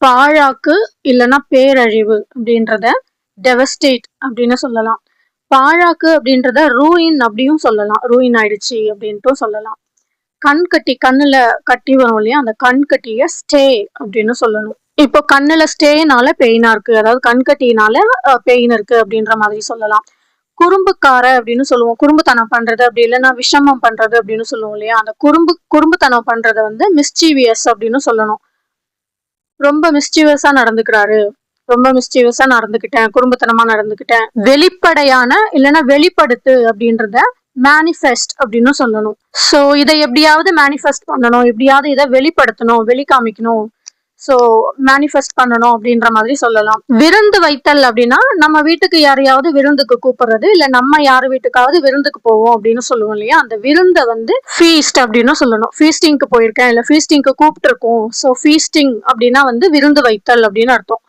பாழாக்கு இல்லைன்னா பேரழிவு அப்படின்றத டெவஸ்டேட் அப்படின்னு சொல்லலாம். பாழாக்கு அப்படின்றத ரூயின் அப்படியும் சொல்லலாம். ரூயின் ஆயிடுச்சு அப்படின்ட்டும் சொல்லலாம். கண் கட்டி, கண்ணுல கட்டி வரும் இல்லையா, அந்த கண் கட்டிய ஸ்டே அப்படின்னு சொல்லணும். இப்போ கண்ணுல ஸ்டேனால பெயினா இருக்கு, அதாவது கண் கட்டினால பெயின் இருக்கு அப்படின்ற மாதிரி சொல்லலாம். குறும்புக்கார அப்படின்னு சொல்லுவோம். குறும்புத்தனம் பண்றது அப்படி இல்லைன்னா விஷமம் பண்றது அப்படின்னு சொல்லுவோம் இல்லையா, அந்த குறும்புத்தனம் பண்றத வந்து மிஸ்சீவியஸ் அப்படின்னு சொல்லணும். ரொம்ப மிஸ்சீவியஸா நடந்துக்கிறாரு, ரொம்ப மிஸ்சீவியஸா நடந்துக்கிட்டேன், குறும்புத்தனமா நடந்துக்கிட்டேன். வெளிப்படையான இல்லைன்னா வெளிப்படுத்து அப்படின்றத மேனிஃபெஸ்ட் அப்படின்னு சொல்லணும். ஸோ இதை எப்படியாவது மேனிஃபெஸ்ட் பண்ணணும், எப்படியாவது இதை வெளிப்படுத்தணும், வெளிக்காமிக்கணும், ஸோ மேனிஃபெஸ்ட் பண்ணணும் அப்படின்ற மாதிரி சொல்லலாம். விருந்து வைத்தல் அப்படின்னா நம்ம வீட்டுக்கு யாரையாவது விருந்துக்கு கூப்பிடுறது, இல்ல நம்ம யார் வீட்டுக்காவது விருந்துக்கு போவோம் அப்படின்னு சொல்லுவோம் இல்லையா, அந்த விருந்தை வந்து ஃபீஸ்ட் அப்படின்னு சொல்லணும். ஃபீஸ்டிங்க்கு போயிருக்கேன், இல்ல ஃபீஸ்டிங்க்கு கூப்பிட்டு இருக்கோம், ஸோ ஃபீஸ்டிங் அப்படின்னா வந்து விருந்து வைத்தல் அப்படின்னு அர்த்தம்.